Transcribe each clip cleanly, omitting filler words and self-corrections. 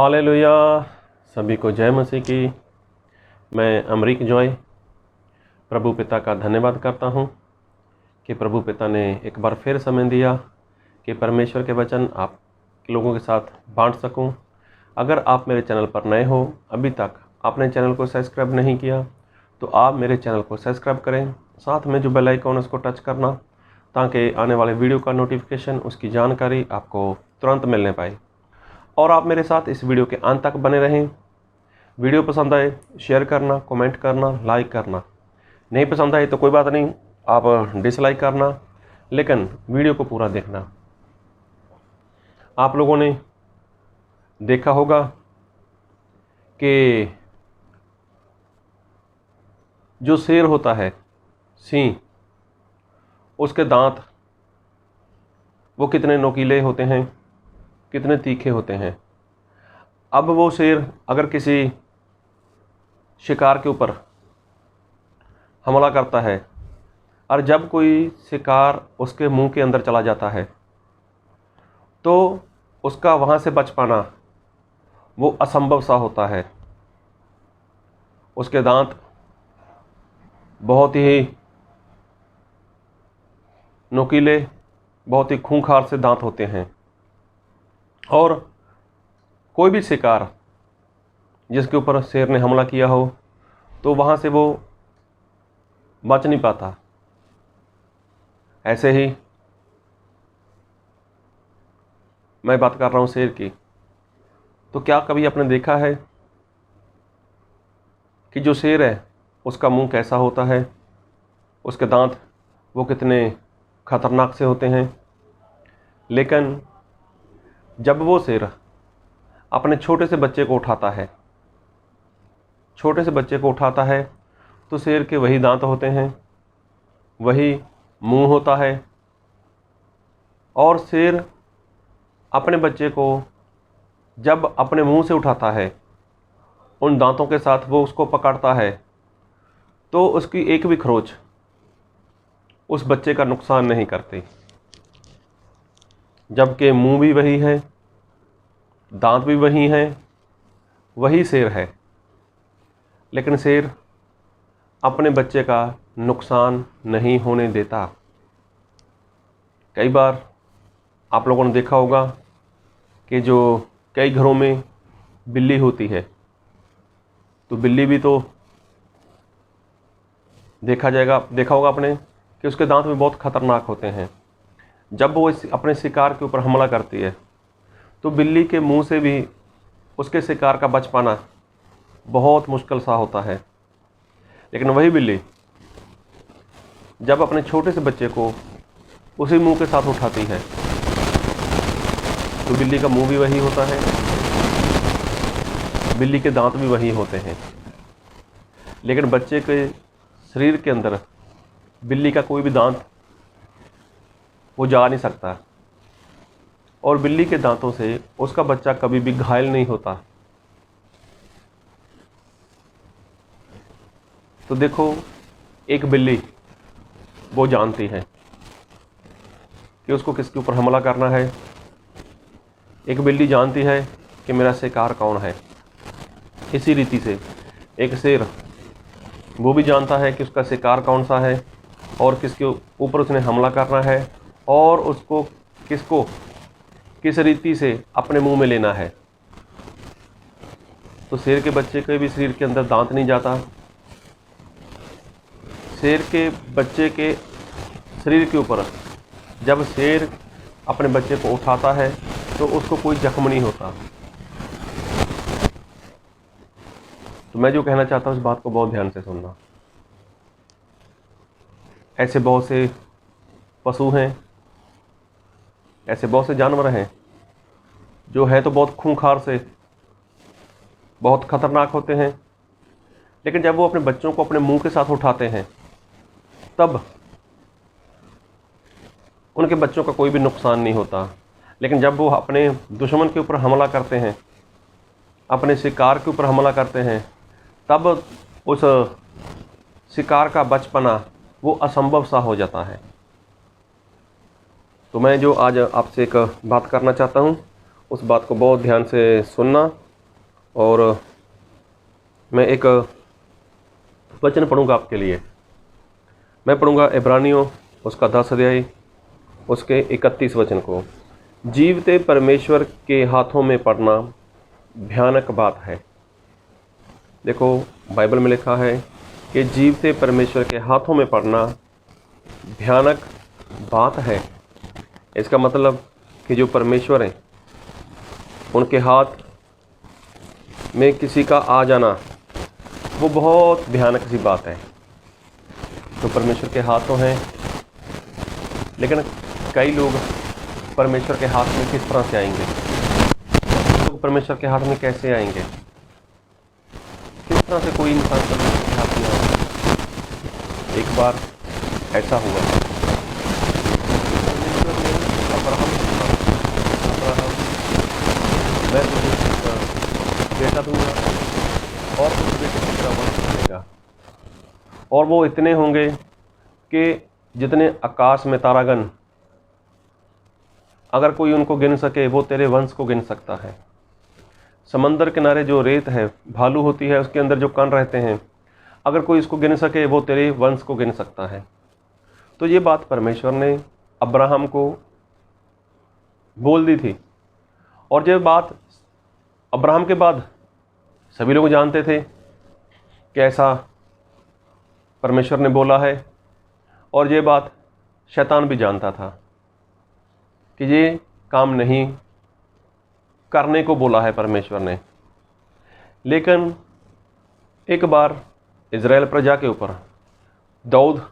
Hallelujah. सभी को जय मसीह की। मैं अमरीक जॉय प्रभु पिता का धन्यवाद करता हूँ कि प्रभु पिता ने एक बार फिर समय दिया कि परमेश्वर के वचन आप लोगों के साथ बांट सकूं। अगर आप मेरे चैनल पर नए हो, अभी तक आपने चैनल को सब्सक्राइब नहीं किया, तो आप मेरे चैनल को सब्सक्राइब करें। साथ में जो बेल आइकन उसको टच करना, ताकि आने वाले वीडियो का नोटिफिकेशन, उसकी जानकारी आपको तुरंत मिलने पाए। और आप मेरे साथ इस वीडियो के अंत तक बने रहें। वीडियो पसंद आए शेयर करना, कमेंट करना, लाइक करना। नहीं पसंद आए तो कोई बात नहीं, आप डिसलाइक करना, लेकिन वीडियो को पूरा देखना। आप लोगों ने देखा होगा कि जो शेर होता है, सिंह, उसके दांत वो कितने नुकीले होते हैं, कितने तीखे होते हैं। अब वो शेर अगर किसी शिकार के ऊपर हमला करता है, और जब कोई शिकार उसके मुंह के अंदर चला जाता है, तो उसका वहाँ से बच पाना वो असंभव सा होता है। उसके दांत बहुत ही नुकीले, बहुत ही खूंखार से दांत होते हैं, और कोई भी शिकार जिसके ऊपर शेर ने हमला किया हो, तो वहाँ से वो बच नहीं पाता। ऐसे ही मैं बात कर रहा हूँ शेर की। तो क्या कभी आपने देखा है कि जो शेर है उसका मुंह कैसा होता है, उसके दांत वो कितने खतरनाक से होते हैं। लेकिन जब वो शेर अपने छोटे से बच्चे को उठाता है, तो शेर के वही दांत होते हैं, वही मुंह होता है, और शेर अपने बच्चे को जब अपने मुंह से उठाता है, उन दांतों के साथ वो उसको पकड़ता है, तो उसकी एक भी खरोंच उस बच्चे का नुकसान नहीं करती। जबकि मुंह भी वही है, दांत भी वही हैं, वही शेर है, लेकिन शेर अपने बच्चे का नुकसान नहीं होने देता। कई बार आप लोगों ने देखा होगा कि जो कई घरों में बिल्ली होती है, तो बिल्ली भी तो देखा होगा आपने कि उसके दांत भी बहुत खतरनाक होते हैं। जब वो अपने शिकार के ऊपर हमला करती है, तो बिल्ली के मुंह से भी उसके शिकार का बच पाना बहुत मुश्किल सा होता है। लेकिन वही बिल्ली जब अपने छोटे से बच्चे को उसी मुंह के साथ उठाती है, तो बिल्ली का मुंह भी वही होता है, बिल्ली के दांत भी वही होते हैं। लेकिन बच्चे के शरीर के अंदर बिल्ली का कोई भी दांत वो जा नहीं सकता, और बिल्ली के दांतों से उसका बच्चा कभी भी घायल नहीं होता। तो देखो, एक बिल्ली वो जानती है कि उसको किसके ऊपर हमला करना है। एक बिल्ली जानती है कि मेरा शिकार कौन है। इसी रीति से एक शेर वो भी जानता है कि उसका शिकार कौन सा है, और किसके ऊपर उसने हमला करना है, और उसको किस रीति से अपने मुंह में लेना है। तो शेर के बच्चे के भी शरीर के अंदर दांत नहीं जाता। शेर के बच्चे के शरीर के ऊपर जब शेर अपने बच्चे को उठाता है, तो उसको कोई जख्म नहीं होता। तो मैं जो कहना चाहता हूँ, इस बात को बहुत ध्यान से सुनना। ऐसे बहुत से पशु हैं, ऐसे बहुत से जानवर हैं जो है तो बहुत खूंखार से, बहुत खतरनाक होते हैं, लेकिन जब वो अपने बच्चों को अपने मुंह के साथ उठाते हैं, तब उनके बच्चों का कोई भी नुकसान नहीं होता। लेकिन जब वो अपने दुश्मन के ऊपर हमला करते हैं, अपने शिकार के ऊपर हमला करते हैं, तब उस शिकार का बच पाना वो असंभव सा हो जाता है। तो मैं जो आज आपसे एक बात करना चाहता हूँ, उस बात को बहुत ध्यान से सुनना और मैं एक वचन पढ़ूंगा आपके लिए। मैं पढ़ूंगा इब्रानियों उसका 10 अध्याय उसके 31 वचन को। जीवते परमेश्वर के हाथों में पड़ना भयानक बात है। देखो, बाइबल में लिखा है कि जीवते परमेश्वर के हाथों में पड़ना भयानक बात है। इसका मतलब कि जो परमेश्वर हैं उनके हाथ में किसी का आ जाना वो बहुत भयानक सी बात है। तो परमेश्वर के हाथ तो हैं, लेकिन कई लोग परमेश्वर के हाथ में किस तरह से आएंगे? लोग परमेश्वर के हाथ में कैसे आएंगे? किस तरह से कोई इंसान परमेश्वर के हाथ में आएगा? एक बार ऐसा हुआ, परमेश्वर ने अब्राहम से कहा, अब्राहम, मैं तुझे बेटा दूंगा और उस बेटे से तेरा वंश बनेगा, और वो इतने होंगे कि जितने आकाश में तारागण, अगर कोई उनको गिन सके वो तेरे वंश को गिन सकता है। समंदर किनारे जो रेत है, भालू होती है, उसके अंदर जो कण रहते हैं, अगर कोई इसको गिन सके वो तेरे वंश को गिन सकता है। तो ये बात परमेश्वर ने अब्राहम को बोल दी थी। और ये बात अब्राहम के बाद सभी लोग जानते थे कि ऐसा परमेश्वर ने बोला है, और ये बात शैतान भी जानता था कि ये काम नहीं करने को बोला है परमेश्वर ने। लेकिन एक बार इज़राइल प्रजा के ऊपर दाऊद,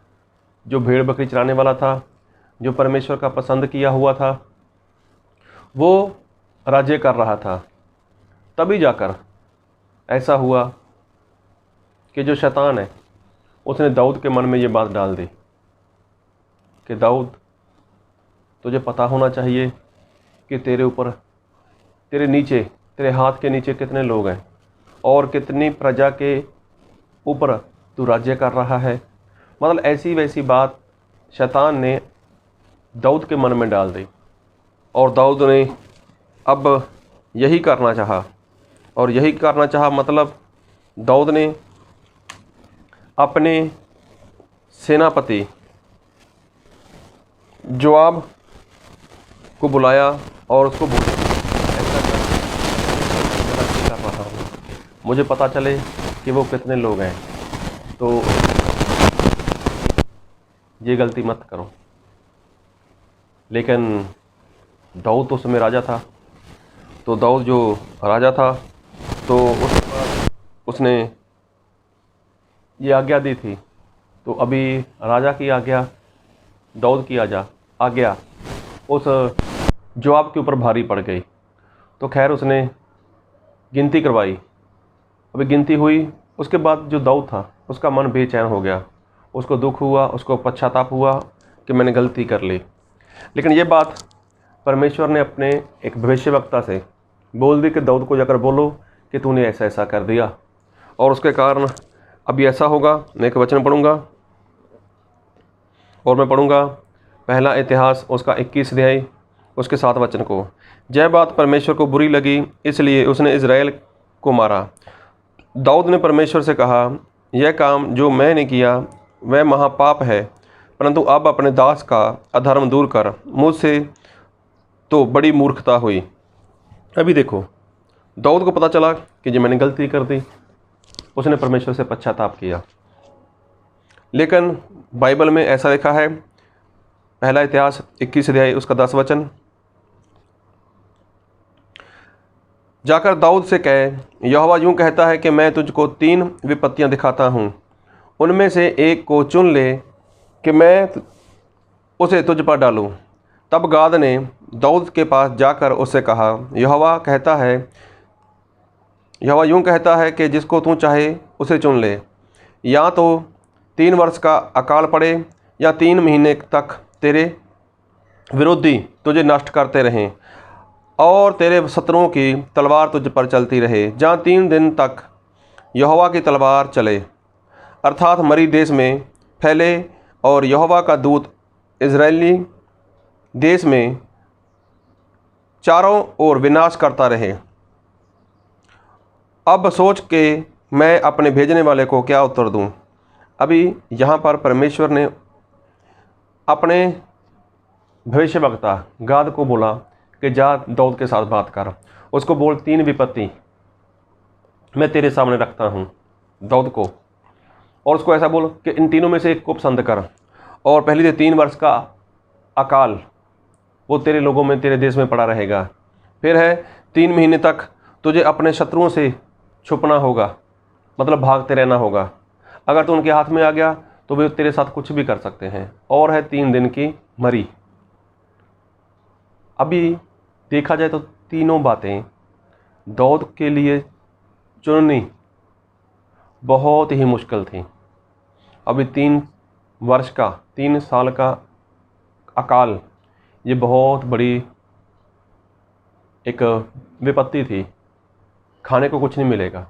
जो भेड़ बकरी चराने वाला था, जो परमेश्वर का पसंद किया हुआ था, वो राज्य कर रहा था। तभी जाकर ऐसा हुआ कि जो शैतान है उसने दाऊद के मन में ये बात डाल दी कि दाऊद, तुझे पता होना चाहिए कि तेरे ऊपर, तेरे नीचे, तेरे हाथ के नीचे कितने लोग हैं और कितनी प्रजा के ऊपर तू राज्य कर रहा है। मतलब ऐसी वैसी बात शैतान ने दाऊद के मन में डाल दी, और दाऊद ने अब यही करना चाहा। और यही करना चाहा मतलब दाऊद ने अपने सेनापति जोआब को बुलाया और उसको बोला, ऐसा कर रहा हूँ, मुझे पता चले कि वो कितने लोग हैं, तो ये गलती मत करो। लेकिन दाऊद तो उस समय राजा था, तो दाऊद जो राजा था तो उसने ये आज्ञा दी थी। तो अभी राजा की आज्ञा, दाऊद की आज्ञा उस जोआब के ऊपर भारी पड़ गई। तो खैर उसने गिनती करवाई। अभी गिनती हुई, उसके बाद जो दाऊद था उसका मन बेचैन हो गया, उसको दुख हुआ, उसको पश्चाताप हुआ कि मैंने गलती कर ली। लेकिन ये बात परमेश्वर ने अपने एक भविष्यवक्ता से बोल दी कि दाऊद को जाकर बोलो कि तूने ऐसा ऐसा कर दिया, और उसके कारण अभी ऐसा होगा। मैं एक वचन पढ़ूंगा, और मैं पढ़ूंगा पहला इतिहास उसका 21 अध्याय उसके 7 वचन को। यह बात परमेश्वर को बुरी लगी, इसलिए उसने इज़राइल को मारा। दाऊद ने परमेश्वर से कहा, यह काम जो मैंने किया वह महापाप है, परंतु अब अपने दास का अधर्म दूर कर, मुझसे तो बड़ी मूर्खता हुई। अभी देखो, दाऊद को पता चला कि जो मैंने गलती कर दी, उसने परमेश्वर से पश्चाताप किया। लेकिन बाइबल में ऐसा लिखा है, पहला इतिहास 21 अध्याय उसका 10 वचन, जाकर दाऊद से कहे, यहोवा यूँ कहता है कि मैं तुझको 3 विपत्तियाँ दिखाता हूँ, उनमें से एक को चुन ले कि मैं उसे तुझ पर डालूँ। तब गाद ने दाऊद के पास जाकर उससे कहा, यहोवा यूँ कहता है कि जिसको तू चाहे उसे चुन ले, या तो 3 वर्ष का अकाल पड़े या 3 महीने तक तेरे विरोधी तुझे नष्ट करते रहें और तेरे शत्रुओं की तलवार तुझ पर चलती रहे, जहाँ 3 दिन तक यहोवा की तलवार चले, अर्थात मरी देश में फैले, और यहोवा का दूत इज़राइली देश में चारों ओर विनाश करता रहे। अब सोच के मैं अपने भेजने वाले को क्या उत्तर दूं। अभी यहाँ पर परमेश्वर ने अपने भविष्यवक्ता गाद को बोला कि जा दाऊद के साथ बात कर, उसको बोल 3 विपत्ति मैं तेरे सामने रखता हूँ दाऊद को, और उसको ऐसा बोल कि इन तीनों में से एक को पसंद कर, और पहले 3 वर्ष का अकाल वो तेरे लोगों में, तेरे देश में पड़ा रहेगा। फिर है 3 महीने तक तुझे अपने शत्रुओं से छुपना होगा, मतलब भागते रहना होगा। अगर तू उनके हाथ में आ गया तो वे तेरे साथ कुछ भी कर सकते हैं। और है 3 दिन की मरी। अभी देखा जाए तो तीनों बातें दाऊद के लिए चुननी बहुत ही मुश्किल थी। अभी 3 वर्ष का, 3 साल का अकाल, ये बहुत बड़ी एक विपत्ति थी। खाने को कुछ नहीं मिलेगा।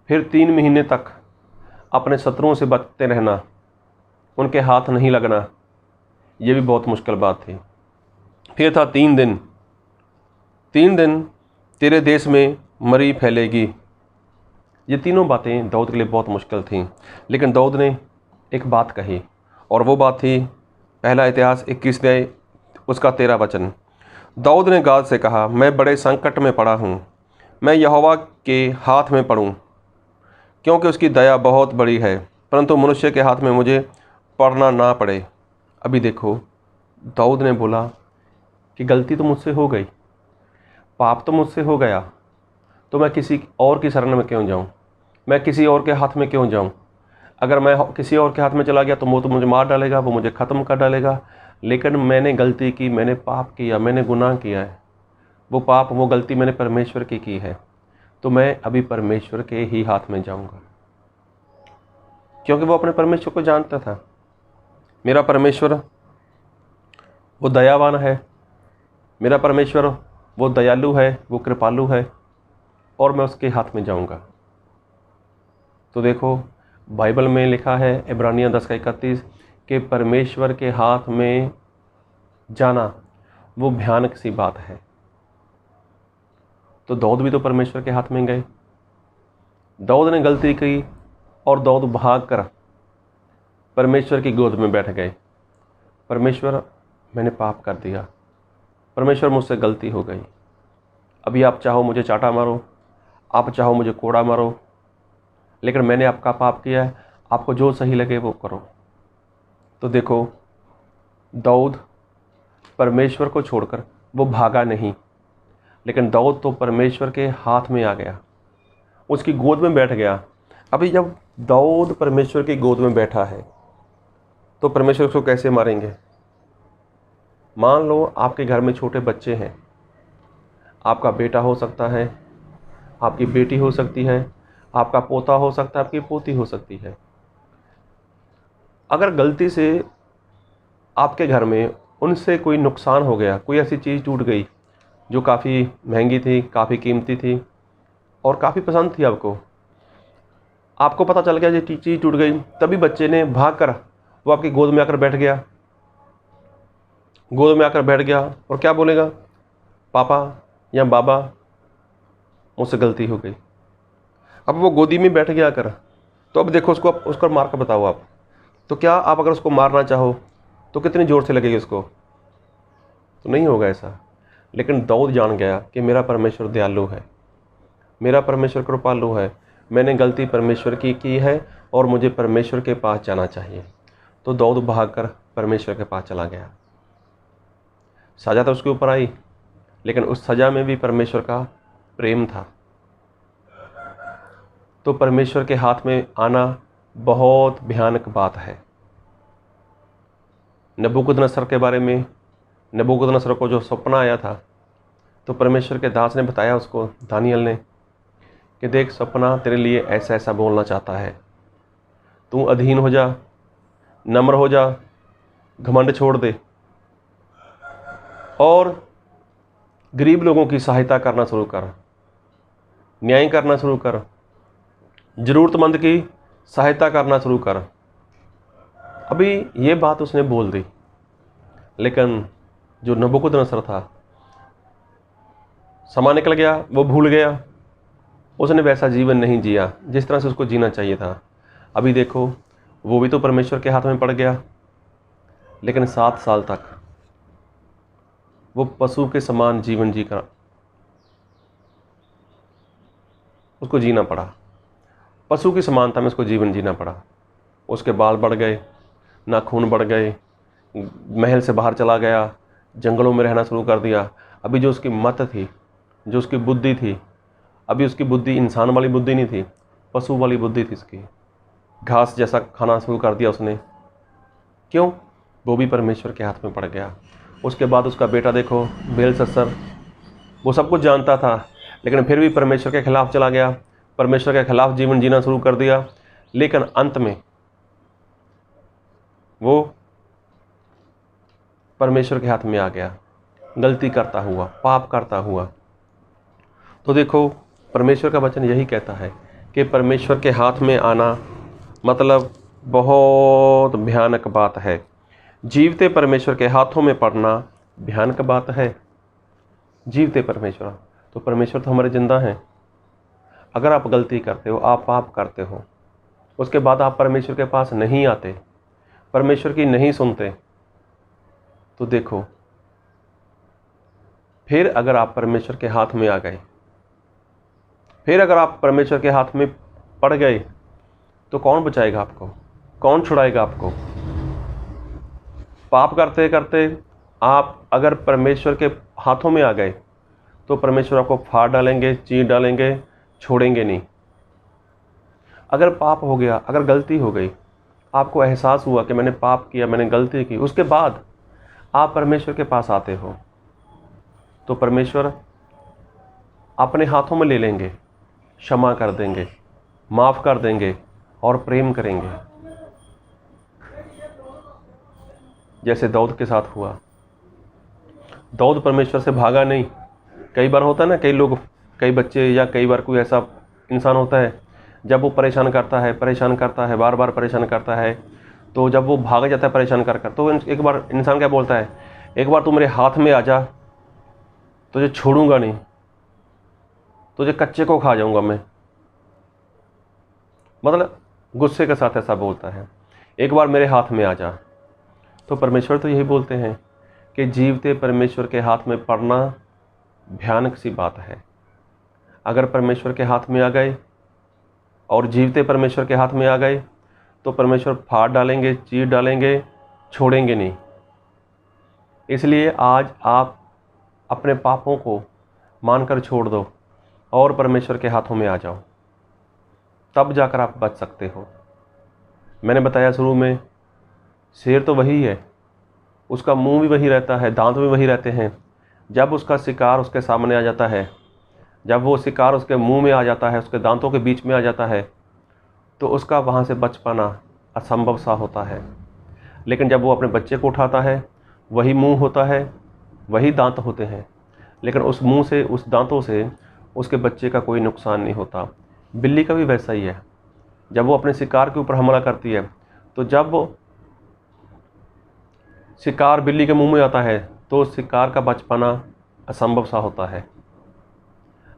फिर 3 महीने तक अपने शत्रुओं से बचते रहना, उनके हाथ नहीं लगना, ये भी बहुत मुश्किल बात थी। फिर था 3 दिन, 3 दिन तेरे देश में मरी फैलेगी। ये तीनों बातें दाऊद के लिए बहुत मुश्किल थीं। लेकिन दाऊद ने एक बात कही, और वो बात थी पहला इतिहास 21 अध्याय उसका 13 वचन। दाऊद ने गाद से कहा, मैं बड़े संकट में पड़ा हूँ, मैं यहोवा के हाथ में पड़ूँ, क्योंकि उसकी दया बहुत बड़ी है, परंतु मनुष्य के हाथ में मुझे पड़ना ना पड़े। अभी देखो, दाऊद ने बोला कि गलती तो मुझसे हो गई, पाप तो मुझसे हो गया, तो मैं किसी और की शरण में क्यों जाऊं, मैं किसी और के हाथ में क्यों जाऊं। अगर मैं किसी और के हाथ में चला गया तो वो तो मुझे मार डालेगा, वो मुझे ख़त्म कर डालेगा। लेकिन मैंने गलती की, मैंने पाप किया, मैंने गुनाह किया है, वो पाप, वो गलती मैंने परमेश्वर की है, तो मैं अभी परमेश्वर के ही हाथ में जाऊंगा। क्योंकि वो अपने परमेश्वर को जानता था। मेरा परमेश्वर वो दयावान है, मेरा परमेश्वर वो दयालु है, वो कृपालु है, और मैं उसके हाथ में जाऊंगा। तो देखो, बाइबल में लिखा है इब्रानियों 10:31 कि परमेश्वर के हाथ में जाना वो भयानक सी बात है। तो दाऊद भी तो परमेश्वर के हाथ में गए। दाऊद ने गलती की और दाऊद भागकर परमेश्वर की गोद में बैठ गए। परमेश्वर, मैंने पाप कर दिया, परमेश्वर मुझसे गलती हो गई, अभी आप चाहो मुझे चाटा मारो, आप चाहो मुझे कोड़ा मारो, लेकिन मैंने आपका पाप किया है, आपको जो सही लगे वो करो। तो देखो, दाऊद परमेश्वर को छोड़कर वो भागा नहीं, लेकिन दाऊद तो परमेश्वर के हाथ में आ गया, उसकी गोद में बैठ गया। अभी जब दाऊद परमेश्वर की गोद में बैठा है तो परमेश्वर उसको कैसे मारेंगे। मान लो आपके घर में छोटे बच्चे हैं, आपका बेटा हो सकता है, आपकी बेटी हो सकती है, आपका पोता हो सकता है, आपकी पोती हो सकती है। अगर गलती से आपके घर में उनसे कोई नुकसान हो गया, कोई ऐसी चीज़ टूट गई जो काफ़ी महंगी थी, काफ़ी कीमती थी और काफ़ी पसंद थी आपको पता चल गया ये चीज़ टूट गई, तभी बच्चे ने भाग कर वो आपकी गोद में आकर बैठ गया, गोद में आकर बैठ गया और क्या बोलेगा, पापा या बाबा मुझसे गलती हो गई। अब वो गोदी में बैठ गया कर, तो अब देखो उसको मार कर बताओ आप, तो क्या आप अगर उसको मारना चाहो तो कितनी ज़ोर से लगेगी उसको, तो नहीं होगा ऐसा। लेकिन दाऊद जान गया कि मेरा परमेश्वर दयालु है, मेरा परमेश्वर कृपालु है, मैंने गलती परमेश्वर की है और मुझे परमेश्वर के पास जाना चाहिए। तो दाऊद भागकर परमेश्वर के पास चला गया। सज़ा तो उसके ऊपर आई, लेकिन उस सज़ा में भी परमेश्वर का प्रेम था। तो परमेश्वर के हाथ में आना बहुत भयानक बात है। नबूकदनेस्सर के बारे में, नबूकदनेस्सर को जो सपना आया था, तो परमेश्वर के दास ने बताया उसको, दानियल ने, कि देख सपना तेरे लिए ऐसा ऐसा बोलना चाहता है, तू अधीन हो जा, नम्र हो जा, घमंड छोड़ दे और गरीब लोगों की सहायता करना शुरू कर, न्याय करना शुरू कर, ज़रूरतमंद की सहायता करना शुरू कर। अभी ये बात उसने बोल दी, लेकिन जो नबूकदनेस्सर था, समा निकल गया, वो भूल गया। उसने वैसा जीवन नहीं जिया जिस तरह से उसको जीना चाहिए था। अभी देखो, वो भी तो परमेश्वर के हाथ में पड़ गया, लेकिन 7 साल तक वो पशु के समान जीवन जीकर उसको जीना पड़ा। पशु की समानता में उसको जीवन जीना पड़ा। उसके बाल बढ़ गए, नाखून बढ़ गए, महल से बाहर चला गया, जंगलों में रहना शुरू कर दिया। अभी जो उसकी मत थी, जो उसकी बुद्धि थी, अभी उसकी बुद्धि इंसान वाली बुद्धि नहीं थी, पशु वाली बुद्धि थी उसकी। घास जैसा खाना शुरू कर दिया उसने। क्यों? वो भी परमेश्वर के हाथ में पड़ गया। उसके बाद उसका बेटा देखो, बेलशस्सर, वो सब कुछ जानता था, लेकिन फिर भी परमेश्वर के खिलाफ चला गया, परमेश्वर के खिलाफ जीवन जीना शुरू कर दिया। लेकिन अंत में वो परमेश्वर के हाथ में आ गया, गलती करता हुआ, पाप करता हुआ। तो देखो, परमेश्वर का वचन यही कहता है कि परमेश्वर के हाथ में आना मतलब बहुत भयानक बात है। जीवते परमेश्वर के हाथों में पड़ना भयानक बात है। जीवते परमेश्वर, तो परमेश्वर तो हमारे जिंदा हैं। अगर आप गलती करते हो, आप पाप करते हो, उसके बाद आप परमेश्वर के पास नहीं आते, परमेश्वर की नहीं सुनते, तो देखो, फिर अगर आप परमेश्वर के हाथ में आ गए, फिर अगर आप परमेश्वर के हाथ में पड़ गए, तो कौन बचाएगा आपको? कौन छुड़ाएगा आपको? पाप करते करते आप अगर परमेश्वर के हाथों में आ गए, तो परमेश्वर आपको फाड़ डालेंगे, चीर डालेंगे, छोड़ेंगे नहीं। अगर पाप हो गया, अगर गलती हो गई, आपको एहसास हुआ कि मैंने पाप किया, मैंने गलती की, उसके बाद आप परमेश्वर के पास आते हो, तो परमेश्वर अपने हाथों में ले लेंगे, क्षमा कर देंगे, माफ़ कर देंगे और प्रेम करेंगे, जैसे दाऊद के साथ हुआ। दाऊद परमेश्वर से भागा नहीं। कई बार होता है ना, कई लोग, कई बच्चे या कई बार कोई ऐसा इंसान होता है, जब वो परेशान करता है, बार बार परेशान करता है, तो जब वो भाग जाता है परेशान कर कर, तो एक बार इंसान क्या बोलता है, एक बार तू मेरे हाथ में आ जा, तुझे छोड़ूंगा नहीं, तुझे कच्चे को खा जाऊंगा मैं। मतलब गुस्से के साथ ऐसा बोलता है, एक बार मेरे हाथ में आ जा। तो परमेश्वर तो यही बोलते हैं कि जीवते परमेश्वर के हाथ में पड़ना भयानक सी बात है। अगर परमेश्वर के हाथ में आ गए और जीवते परमेश्वर के हाथ में आ गए, तो परमेश्वर फाड़ डालेंगे, चीर डालेंगे, छोड़ेंगे नहीं। इसलिए आज आप अपने पापों को मानकर छोड़ दो और परमेश्वर के हाथों में आ जाओ, तब जाकर आप बच सकते हो। मैंने बताया शुरू में, शेर तो वही है, उसका मुंह भी वही रहता है, दांत भी वही रहते हैं। जब उसका शिकार उसके सामने आ जाता है, जब वो शिकार उसके मुंह में आ जाता है, उसके दांतों के बीच में आ जाता है, तो उसका वहाँ से बच पाना असंभव सा होता है। लेकिन जब वो अपने बच्चे को उठाता है, वही मुंह होता है, वही दांत होते हैं, लेकिन उस मुंह से, उस दांतों से उसके बच्चे का कोई नुकसान नहीं होता। बिल्ली का भी वैसा ही है। जब वो अपने शिकार के ऊपर हमला करती है, तो जब वो शिकार बिल्ली के मुंह में आता है, तो शिकार का बच पाना असंभव सा होता है।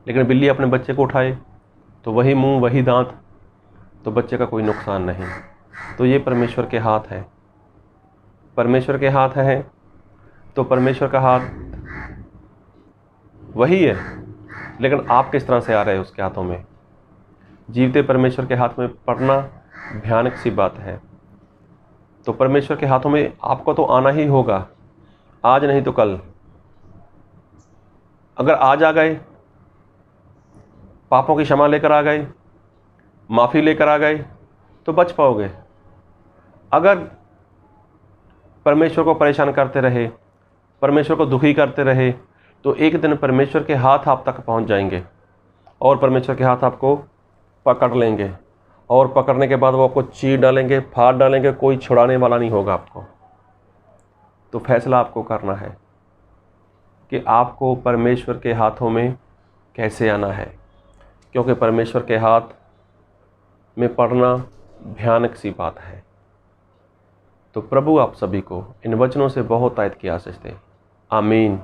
लेकिन बिल्ली अपने बच्चे को उठाए, तो वही मुंह, वही दांत, तो बच्चे का कोई नुकसान नहीं। तो ये परमेश्वर के हाथ है। परमेश्वर के हाथ है, तो परमेश्वर का हाथ वही है, लेकिन आप किस तरह से आ रहे हैं उसके हाथों में। जीवते परमेश्वर के हाथ में पड़ना भयानक सी बात है। तो परमेश्वर के हाथों में आपको तो आना ही होगा, आज नहीं तो कल। अगर आज आ गए, पापों की क्षमा लेकर आ गए, माफ़ी लेकर आ गए, तो बच पाओगे। अगर परमेश्वर को परेशान करते रहे, परमेश्वर को दुखी करते रहे, तो एक दिन परमेश्वर के हाथ आप तक पहुंच जाएंगे और परमेश्वर के हाथ आपको पकड़ लेंगे, और पकड़ने के बाद वो आपको चीर डालेंगे, फाड़ डालेंगे, कोई छुड़ाने वाला नहीं होगा आपको। तो फैसला आपको करना है कि आपको परमेश्वर के हाथों में कैसे आना है, क्योंकि परमेश्वर के हाथ में पड़ना भयानक सी बात है। तो प्रभु आप सभी को इन वचनों से बहुत आयत की आशीष दे। आमीन।